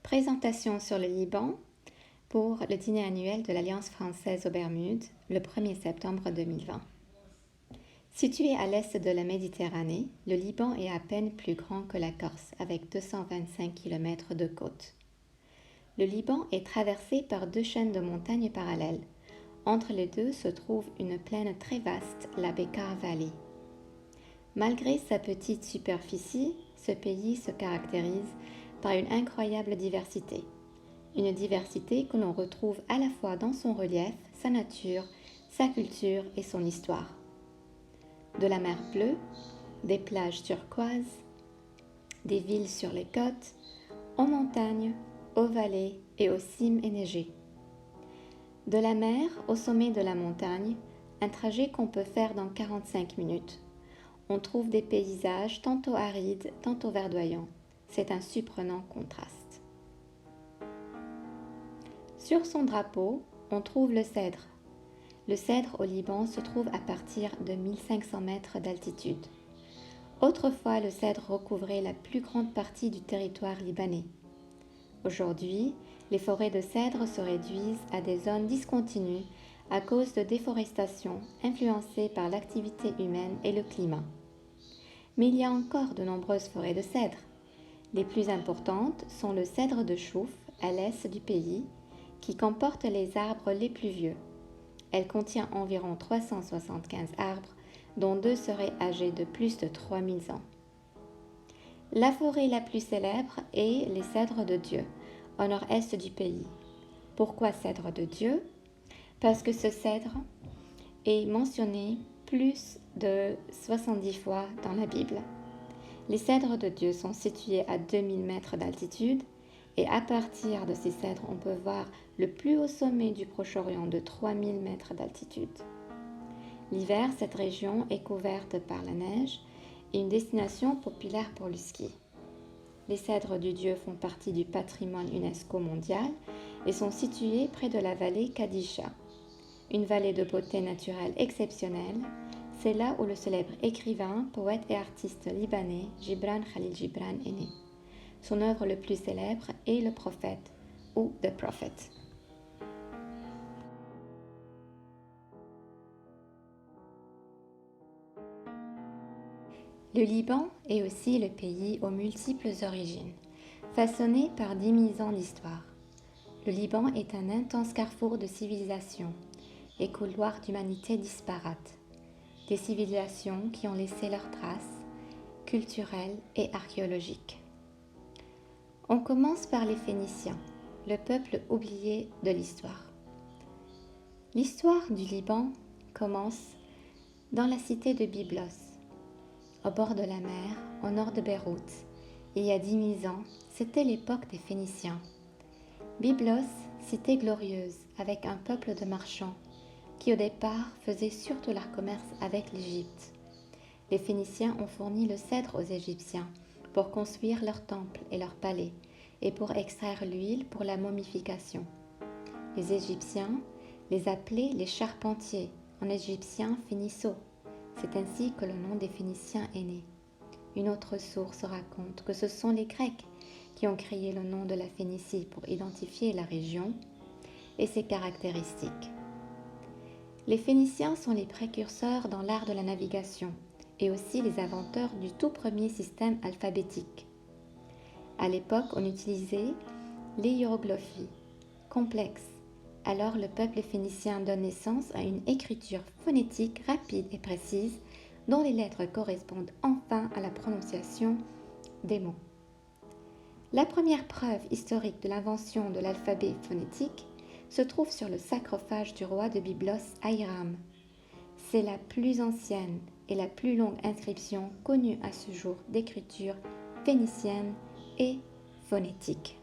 Présentation sur le Liban pour le dîner annuel de l'Alliance française aux Bermudes le 1er septembre 2020. Situé à l'est de la Méditerranée, le Liban est à peine plus grand que la Corse avec 225 km de côte. Le Liban est traversé par deux chaînes de montagnes parallèles. Entre les deux se trouve une plaine très vaste, la Bekaa Valley. Malgré sa petite superficie, ce pays se caractérise par une incroyable diversité. Une diversité que l'on retrouve à la fois dans son relief, sa nature, sa culture et son histoire. De la mer Bleue, des plages turquoises, des villes sur les côtes, aux montagnes, aux vallées et aux cimes enneigées. De la mer au sommet de la montagne, un trajet qu'on peut faire dans 45 minutes. On trouve des paysages tantôt arides, tantôt verdoyants. C'est un surprenant contraste. Sur son drapeau, on trouve le cèdre. Le cèdre au Liban se trouve à partir de 1500 mètres d'altitude. Autrefois, le cèdre recouvrait la plus grande partie du territoire libanais. Aujourd'hui, les forêts de cèdre se réduisent à des zones discontinues à cause de déforestation influencée par l'activité humaine et le climat. Mais il y a encore de nombreuses forêts de cèdre. Les plus importantes sont le cèdre de Chouf, à l'est du pays, qui comporte les arbres les plus vieux. Elle contient environ 375 arbres, dont 2 seraient âgés de plus de 3000 ans. La forêt la plus célèbre est les cèdres de Dieu, au nord-est du pays. Pourquoi cèdre de Dieu? Parce que ce cèdre est mentionné plus de 70 fois dans la Bible. Les cèdres de Dieu sont situés à 2000 mètres d'altitude et à partir de ces cèdres, on peut voir le plus haut sommet du Proche-Orient de 3000 mètres d'altitude. L'hiver, cette région est couverte par la neige et une destination populaire pour le ski. Les cèdres du Dieu font partie du patrimoine UNESCO mondial et sont situés près de la vallée Kadisha, une vallée de beauté naturelle exceptionnelle. C'est là où le célèbre écrivain, poète et artiste libanais Gibran Khalil Gibran est né. Son œuvre le plus célèbre est Le Prophète ou The Prophet. Le Liban est aussi le pays aux multiples origines, façonné par 10 000 ans d'histoire. Le Liban est un intense carrefour de civilisations et couloirs d'humanité disparates. Des civilisations qui ont laissé leurs traces culturelles et archéologiques. On commence par les Phéniciens, le peuple oublié de l'histoire. L'histoire du Liban commence dans la cité de Byblos, au bord de la mer, au nord de Beyrouth. Il y a 10 000 ans, c'était l'époque des Phéniciens. Byblos, cité glorieuse, avec un peuple de marchands, qui au départ faisait surtout leur commerce avec l'Égypte. Les Phéniciens ont fourni le cèdre aux Égyptiens pour construire leurs temples et leurs palais et pour extraire l'huile pour la momification. Les Égyptiens les appelaient les charpentiers, en égyptien Phéniceaux. C'est ainsi que le nom des Phéniciens est né. Une autre source raconte que ce sont les Grecs qui ont créé le nom de la Phénicie pour identifier la région et ses caractéristiques. Les Phéniciens sont les précurseurs dans l'art de la navigation et aussi les inventeurs du tout premier système alphabétique. À l'époque, on utilisait les hiéroglyphies complexes. Alors le peuple phénicien donne naissance à une écriture phonétique rapide et précise dont les lettres correspondent enfin à la prononciation des mots. La première preuve historique de l'invention de l'alphabet phonétique se trouve sur le sarcophage du roi de Byblos à Hiram. C'est la plus ancienne et la plus longue inscription connue à ce jour d'écriture phénicienne et phonétique.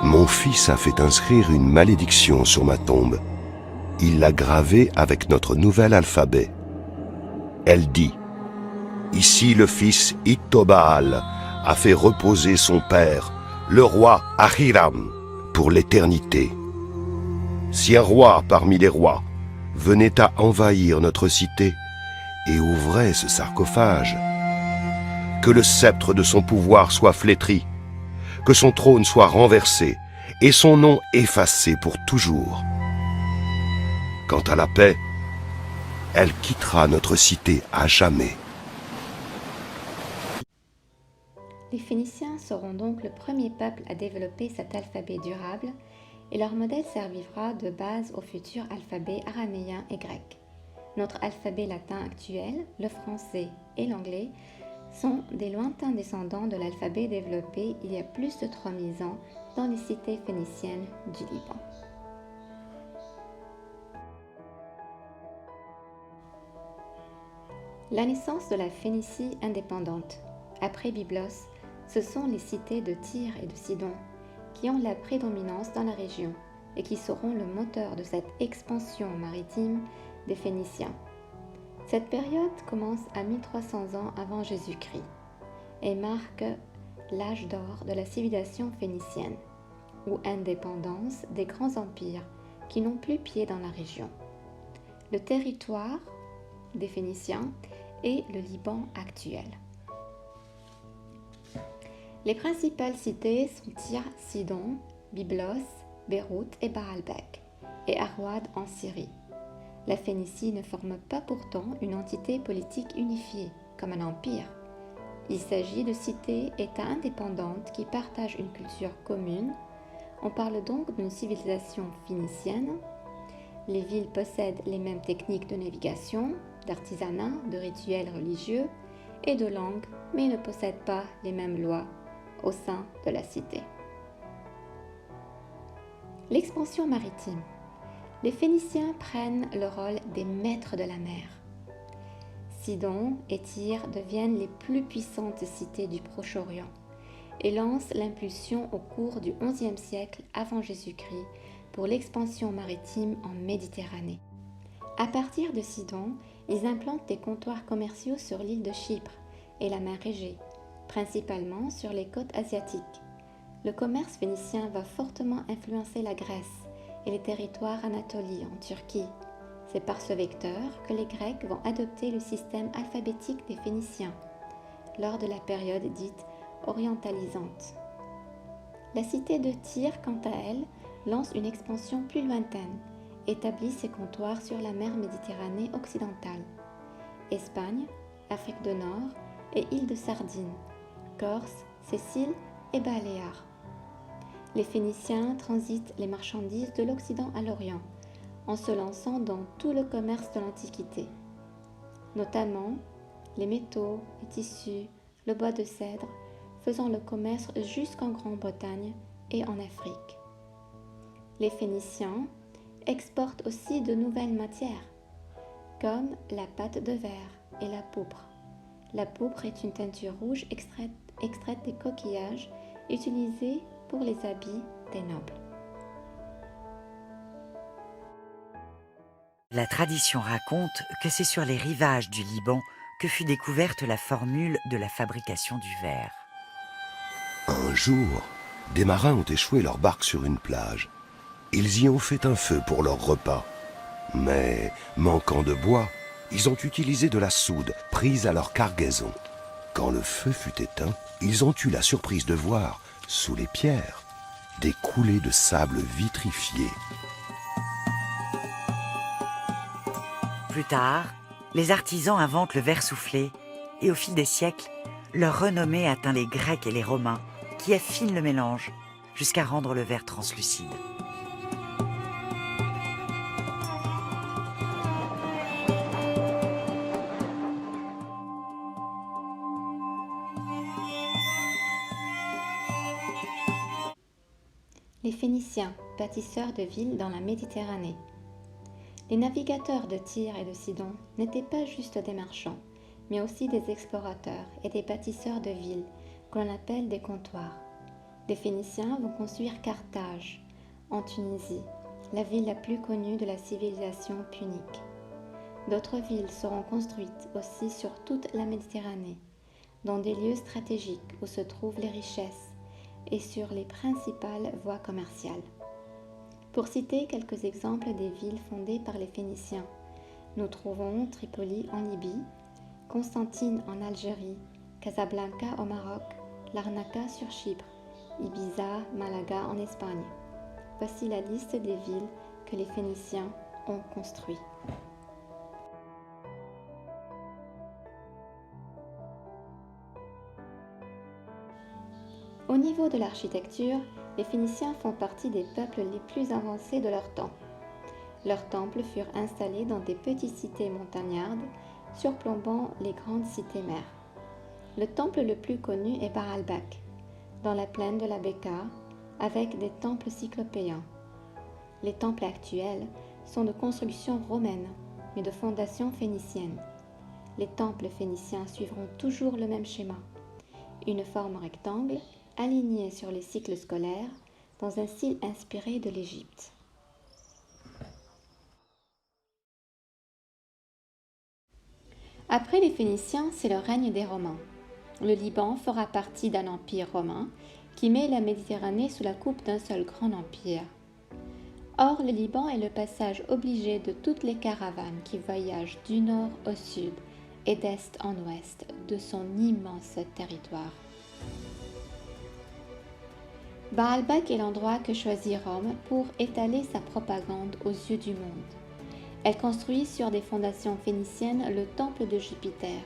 Mon fils a fait inscrire une malédiction sur ma tombe. Il l'a gravée avec notre nouvel alphabet. Elle dit: Ici le fils Ittobaal a fait reposer son père, le roi Ahiram, pour l'éternité. Si un roi parmi les rois venait à envahir notre cité, et ouvrait ce sarcophage. Que le sceptre de son pouvoir soit flétri, que son trône soit renversé et son nom effacé pour toujours. Quant à la paix, elle quittera notre cité à jamais. Les Phéniciens seront donc le premier peuple à développer cet alphabet durable et leur modèle servira de base au futur alphabet araméen et grec. Notre alphabet latin actuel, le français et l'anglais, sont des lointains descendants de l'alphabet développé il y a plus de 3000 ans dans les cités phéniciennes du Liban. La naissance de la Phénicie indépendante. Après Byblos, ce sont les cités de Tyr et de Sidon qui ont la prédominance dans la région et qui seront le moteur de cette expansion maritime des Phéniciens. Cette période commence à 1300 ans avant Jésus-Christ et marque l'âge d'or de la civilisation phénicienne, ou indépendance des grands empires qui n'ont plus pied dans la région. Le territoire des Phéniciens est le Liban actuel. Les principales cités sont Tyr, Sidon, Byblos, Beyrouth et Baalbek, et Arwad en Syrie. La Phénicie ne forme pas pourtant une entité politique unifiée, comme un empire. Il s'agit de cités-États indépendantes qui partagent une culture commune. On parle donc d'une civilisation phénicienne. Les villes possèdent les mêmes techniques de navigation, d'artisanat, de rituels religieux et de langue, mais ne possèdent pas les mêmes lois au sein de la cité. L'expansion maritime. Les Phéniciens prennent le rôle des maîtres de la mer. Sidon et Tyr deviennent les plus puissantes cités du Proche-Orient et lancent l'impulsion au cours du XIe siècle avant Jésus-Christ pour l'expansion maritime en Méditerranée. À partir de Sidon, ils implantent des comptoirs commerciaux sur l'île de Chypre et la mer Égée, principalement sur les côtes asiatiques. Le commerce phénicien va fortement influencer la Grèce et les territoires anatoliens en Turquie. C'est par ce vecteur que les Grecs vont adopter le système alphabétique des Phéniciens lors de la période dite orientalisante. La cité de Tyr, quant à elle, lance une expansion plus lointaine, établit ses comptoirs sur la mer Méditerranée occidentale, Espagne, Afrique du Nord et îles de Sardine, Corse, Sicile et Baléares. Les Phéniciens transitent les marchandises de l'Occident à l'Orient, en se lançant dans tout le commerce de l'Antiquité, notamment les métaux, les tissus, le bois de cèdre, faisant le commerce jusqu'en Grande-Bretagne et en Afrique. Les Phéniciens exportent aussi de nouvelles matières, comme la pâte de verre et la pourpre. La pourpre est une teinture rouge extraite des coquillages utilisés pour les habits des nobles. La tradition raconte que c'est sur les rivages du Liban que fut découverte la formule de la fabrication du verre. Un jour, des marins ont échoué leur barque sur une plage. Ils y ont fait un feu pour leur repas. Mais, manquant de bois, ils ont utilisé de la soude prise à leur cargaison. Quand le feu fut éteint, ils ont eu la surprise de voir, sous les pierres, des coulées de sable vitrifié. Plus tard, les artisans inventent le verre soufflé et au fil des siècles, leur renommée atteint les Grecs et les Romains qui affinent le mélange jusqu'à rendre le verre translucide. Les Phéniciens, bâtisseurs de villes dans la Méditerranée. Les navigateurs de Tyr et de Sidon n'étaient pas juste des marchands, mais aussi des explorateurs et des bâtisseurs de villes, que l'on appelle des comptoirs. Les Phéniciens vont construire Carthage, en Tunisie, la ville la plus connue de la civilisation punique. D'autres villes seront construites aussi sur toute la Méditerranée, dans des lieux stratégiques où se trouvent les richesses et sur les principales voies commerciales. Pour citer quelques exemples des villes fondées par les Phéniciens, Nous trouvons Tripoli en Libye, Constantine en Algérie, Casablanca au Maroc, Larnaca sur Chypre, Ibiza, Malaga en Espagne. Voici la liste des villes que les Phéniciens ont construites. Au niveau de l'architecture, les Phéniciens font partie des peuples les plus avancés de leur temps. Leurs temples furent installés dans des petites cités montagnardes, surplombant les grandes cités mères. Le temple le plus connu est Baalbek, dans la plaine de la Béka, avec des temples cyclopéens. Les temples actuels sont de construction romaine, mais de fondation phénicienne. Les temples phéniciens suivront toujours le même schéma. Une forme rectangle, alignée sur les cycles scolaires, dans un style inspiré de l'Égypte. Après les Phéniciens, c'est le règne des Romains. Le Liban fera partie d'un empire romain qui met la Méditerranée sous la coupe d'un seul grand empire. Or, le Liban est le passage obligé de toutes les caravanes qui voyagent du nord au sud et d'est en ouest de son immense territoire. Baalbek est l'endroit que choisit Rome pour étaler sa propagande aux yeux du monde. Elle construit sur des fondations phéniciennes le temple de Jupiter,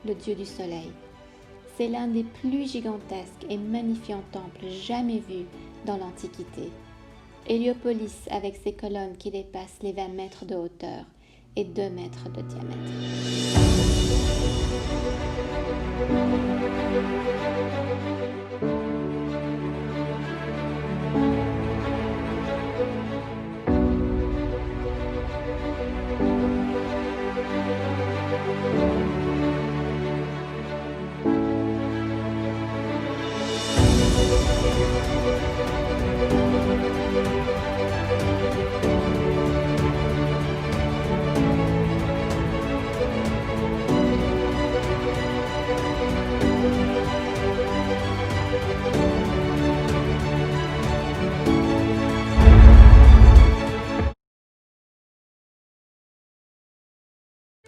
le dieu du soleil. C'est l'un des plus gigantesques et magnifiants temples jamais vus dans l'Antiquité. Héliopolis avec ses colonnes qui dépassent les 20 mètres de hauteur et 2 mètres de diamètre.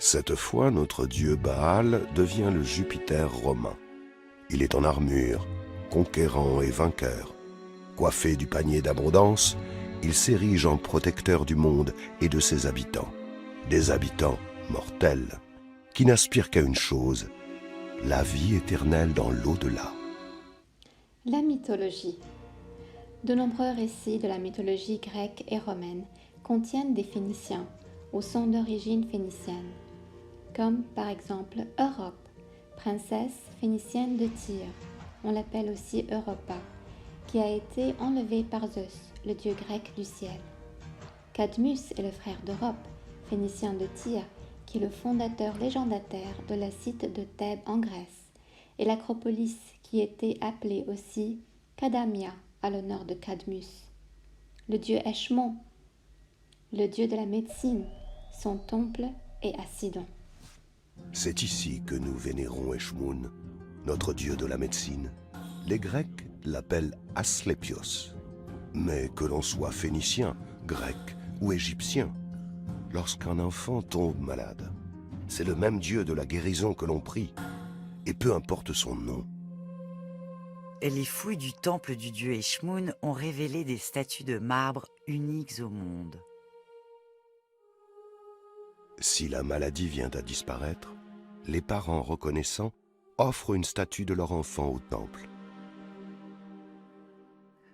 Cette fois, notre dieu Baal devient le Jupiter romain. Il est en armure, conquérant et vainqueur. Coiffé du panier d'abondance, il s'érige en protecteur du monde et de ses habitants. Des habitants mortels, qui n'aspirent qu'à une chose, la vie éternelle dans l'au-delà. La mythologie. De nombreux récits de la mythologie grecque et romaine contiennent des Phéniciens ou sont d'origine phénicienne, comme par exemple Europe, princesse phénicienne de Tyr, on l'appelle aussi Europa, qui a été enlevée par Zeus, le dieu grec du ciel. Cadmus est le frère d'Europe, phénicien de Tyr, qui est le fondateur légendataire de la cité de Thèbes en Grèce, et l'Acropolis qui était appelée aussi Cadamia à l'honneur de Cadmus. Le dieu Eshmon, le dieu de la médecine, son temple est à Sidon. C'est ici que nous vénérons Eshmoun, notre dieu de la médecine. Les Grecs l'appellent Asclépios. Mais que l'on soit phénicien, grec ou égyptien, lorsqu'un enfant tombe malade, c'est le même dieu de la guérison que l'on prie, et peu importe son nom. Les fouilles du temple du dieu Eshmoun ont révélé des statues de marbre uniques au monde. Si la maladie vient à disparaître, les parents reconnaissants offrent une statue de leur enfant au temple.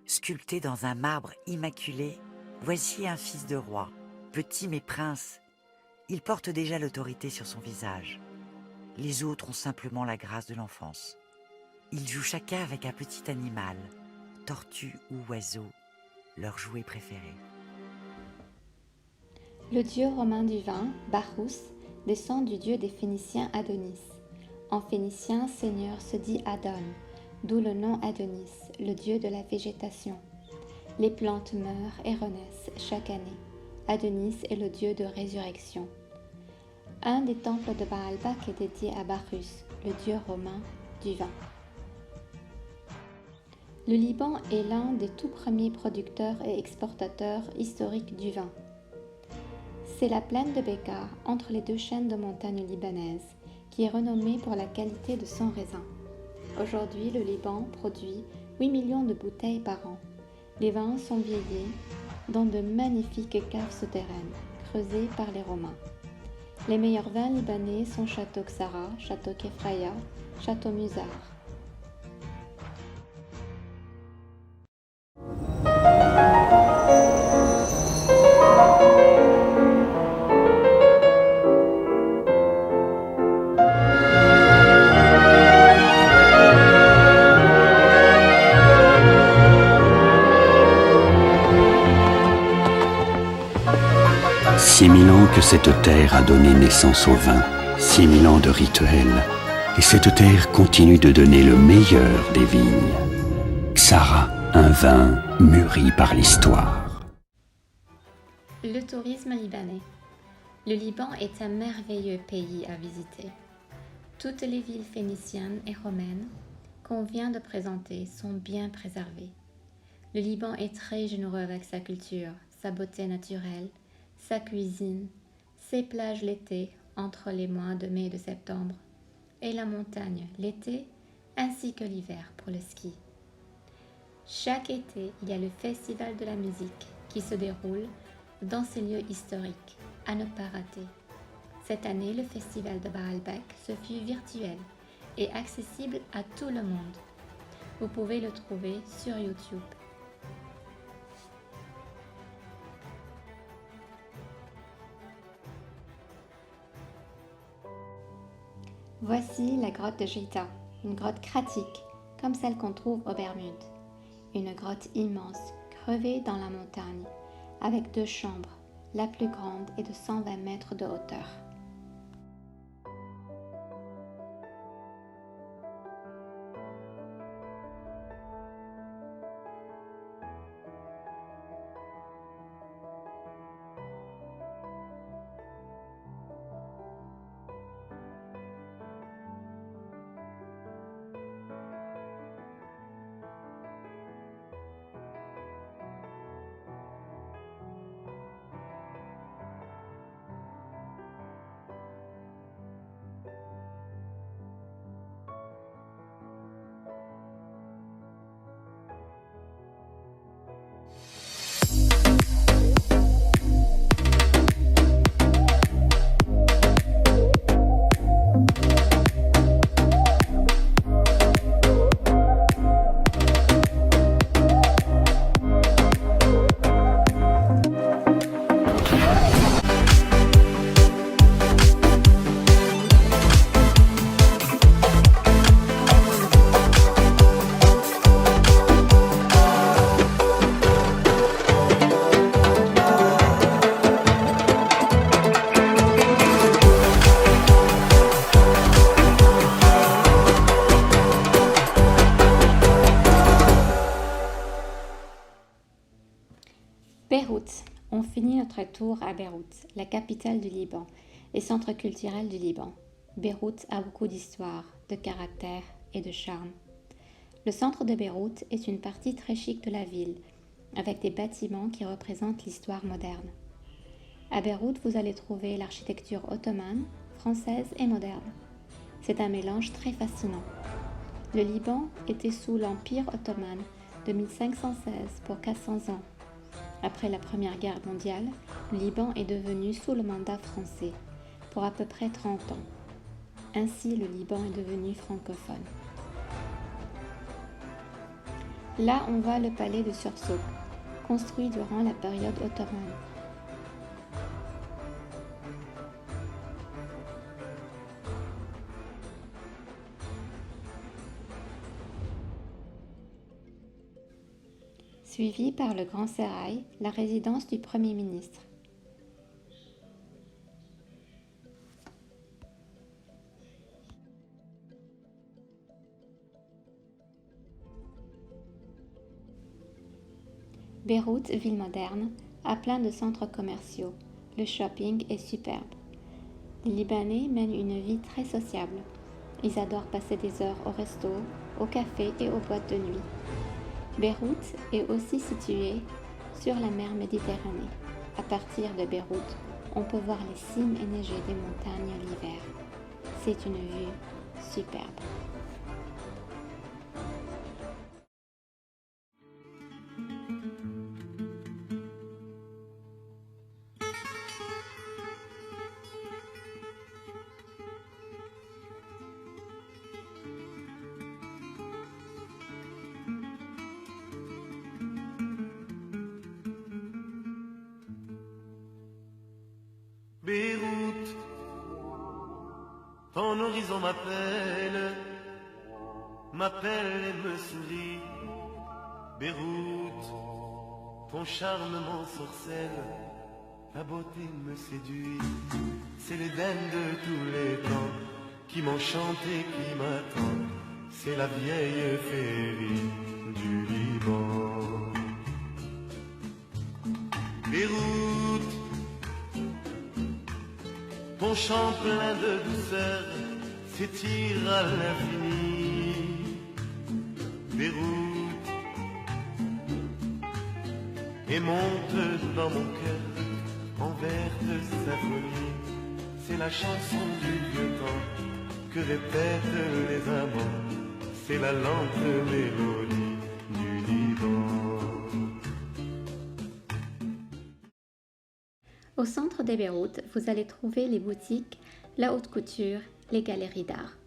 Sculpté dans un marbre immaculé, voici un fils de roi, petit mais prince. Il porte déjà l'autorité sur son visage. Les autres ont simplement la grâce de l'enfance. Ils jouent chacun avec un petit animal, tortue ou oiseau, leur jouet préféré. Le dieu romain du vin, Bacchus, descend du dieu des Phéniciens Adonis. En phénicien, seigneur se dit Adon, d'où le nom Adonis, le dieu de la végétation. Les plantes meurent et renaissent chaque année. Adonis est le dieu de résurrection. Un des temples de Baalbek est dédié à Bacchus, le dieu romain du vin. Le Liban est l'un des tout premiers producteurs et exportateurs historiques du vin. C'est la plaine de Bekaa, entre les deux chaînes de montagnes libanaises, qui est renommée pour la qualité de son raisin. Aujourd'hui, le Liban produit 8 millions de bouteilles par an. Les vins sont vieillis dans de magnifiques caves souterraines, creusées par les Romains. Les meilleurs vins libanais sont Château Ksara, Château Kefraya, Château Musar. « 6000 ans que cette terre a donné naissance au vin, 6000 ans de rituels, et cette terre continue de donner le meilleur des vignes. Ksara, un vin mûri par l'histoire. » Le tourisme libanais. Le Liban est un merveilleux pays à visiter. Toutes les villes phéniciennes et romaines qu'on vient de présenter sont bien préservées. Le Liban est très généreux avec sa culture, sa beauté naturelle, sa cuisine, ses plages l'été entre les mois de mai et de septembre, et la montagne l'été ainsi que l'hiver pour le ski. Chaque été, il y a le festival de la musique qui se déroule dans ces lieux historiques à ne pas rater. Cette année, le festival de Baalbek se fut virtuel et accessible à tout le monde. Vous pouvez le trouver sur YouTube. Voici la grotte de Gita, une grotte kratique, comme celle qu'on trouve aux Bermudes. Une grotte immense, crevée dans la montagne, avec 2 chambres, la plus grande est de 120 mètres de hauteur. Beyrouth. On finit notre tour à Beyrouth, la capitale du Liban et centre culturel du Liban. Beyrouth a beaucoup d'histoire, de caractère et de charme. Le centre de Beyrouth est une partie très chic de la ville, avec des bâtiments qui représentent l'histoire moderne. À Beyrouth, vous allez trouver l'architecture ottomane, française et moderne. C'est un mélange très fascinant. Le Liban était sous l'Empire ottoman de 1516 pour 400 ans. Après la Première Guerre mondiale, le Liban est devenu sous le mandat français pour à peu près 30 ans. Ainsi, le Liban est devenu francophone. Là, on voit le palais de Sursock, construit durant la période ottomane. Suivi par le Grand Sérail, la résidence du Premier ministre. Beyrouth, ville moderne, a plein de centres commerciaux. Le shopping est superbe. Les Libanais mènent une vie très sociable. Ils adorent passer des heures au resto, au café et aux boîtes de nuit. Beyrouth est aussi située sur la mer Méditerranée. À partir de Beyrouth, On peut voir les cimes enneigées des montagnes l'hiver. C'est une vue superbe. Beyrouth, ton horizon m'appelle et me sourit. Beyrouth, ton charme m'ensorcelle, ta beauté me séduit. C'est l'Éden de tous les temps qui m'enchante et qui m'attend. C'est la vieille féerie du Liban. Beyrouth, ton chant plein de douceur s'étire à l'infini. Beyrouth, et monte dans mon cœur en verte symphonie. C'est la chanson du vieux temps que répètent les amants. C'est la lente mélodie du Liban. Au centre de Beyrouth, vous allez trouver les boutiques, la haute couture, les galeries d'art.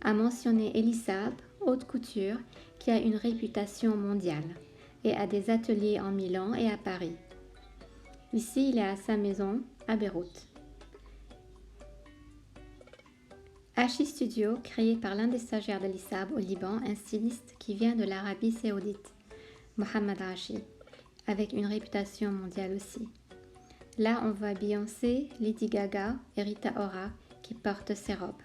À mentionner Elisab, haute couture, qui a une réputation mondiale et a des ateliers en Milan et à Paris. Ici, il est à sa maison, à Beyrouth. Hachi Studio, créé par l'un des stagiaires d'Elisab au Liban, un styliste qui vient de l'Arabie Saoudite, Mohamed Hachi, avec une réputation mondiale aussi. Là, on voit Beyoncé, Lady Gaga et Rita Ora qui portent ces robes.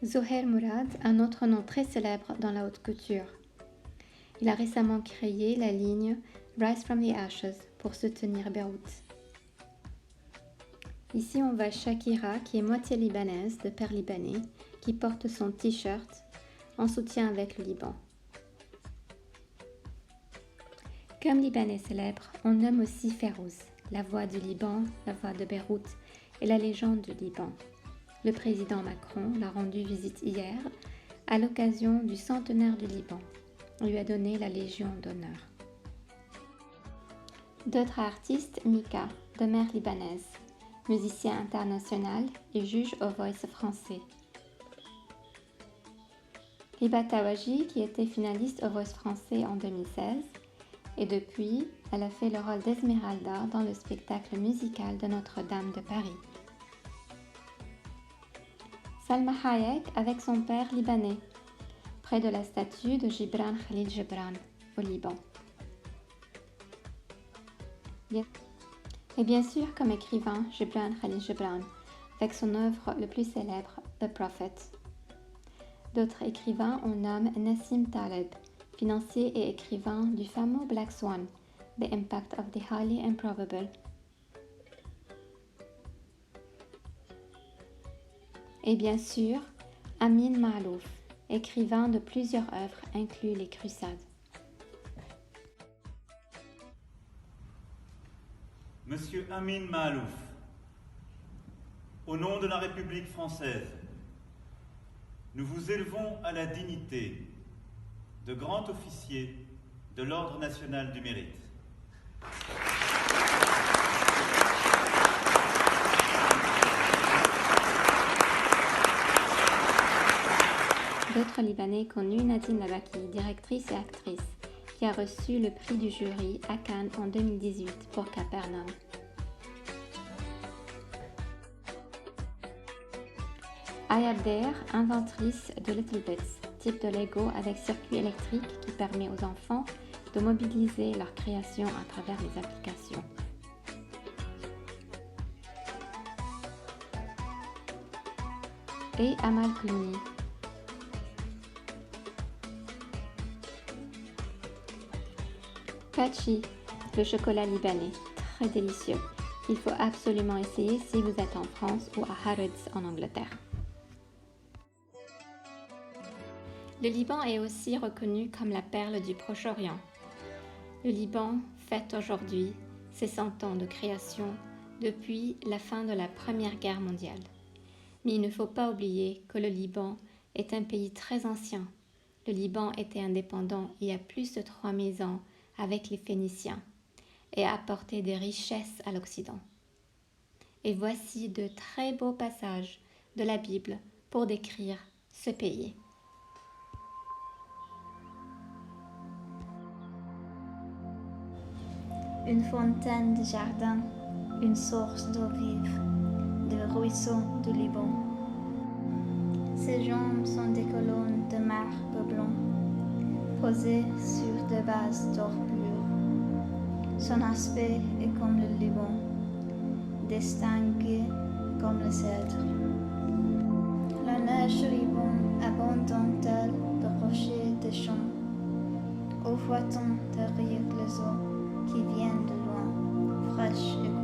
Zohair Mourad, un autre nom très célèbre dans la haute couture. Il a récemment créé la ligne Rise from the Ashes pour soutenir Beyrouth. Ici, on voit Shakira, qui est moitié libanaise, de père libanais, qui porte son t-shirt en soutien avec le Liban. Comme Libanais célèbre, on nomme aussi Férouz, la voix du Liban, la voix de Beyrouth et la légende du Liban. Le président Macron l'a rendu visite hier à l'occasion du centenaire du Liban. On lui a donné la Légion d'honneur. D'autres artistes, Mika, de mère libanaise, musicien international et juge au Voice français. Hiba Tawaji, qui était finaliste au Voice français en 2016, et depuis, elle a fait le rôle d'Esmeralda dans le spectacle musical de Notre-Dame de Paris. Salma Hayek avec son père libanais, près de la statue de Gibran Khalil Gibran, au Liban. Et bien sûr, comme écrivain, Gibran Khalil Gibran, avec son œuvre le plus célèbre, The Prophet. D'autres écrivains, on nomme Nassim Taleb, financier et écrivain du fameux Black Swan, The Impact of the Highly Improbable. Et bien sûr, Amin Maalouf, écrivain de plusieurs œuvres inclus les Crusades. Monsieur Amin Maalouf, au nom de la République française, nous vous élevons à la dignité de grand officier de l'Ordre national du mérite. D'autres Libanais connus, Nadine Labaki, directrice et actrice, qui a reçu le prix du jury à Cannes en 2018 pour Capernaum. Aya Abder, inventrice de Little Bits, type de Lego avec circuit électrique qui permet aux enfants de mobiliser leur création à travers les applications. Et Amal Clooney. Pachi, le chocolat libanais, très délicieux. Il faut absolument essayer si vous êtes en France ou à Harrods en Angleterre. Le Liban est aussi reconnu comme la perle du Proche-Orient. Le Liban fête aujourd'hui ses 100 ans de création depuis la fin de la Première Guerre mondiale. Mais il ne faut pas oublier que le Liban est un pays très ancien. Le Liban était indépendant il y a plus de 3000 ans avec les Phéniciens et a apporté des richesses à l'Occident. Et voici de très beaux passages de la Bible pour décrire ce pays. Une fontaine de jardin, une source d'eau vive, de ruisseaux du Liban. Ses jambes sont des colonnes de marbre blanc, posées sur des bases d'or pur. Son aspect est comme le Liban, distingué comme le cèdre. La neige du Liban abonde-t-elle de rochers de champs? Où voit-on derrière les eaux qui viennent de loin, fraîches et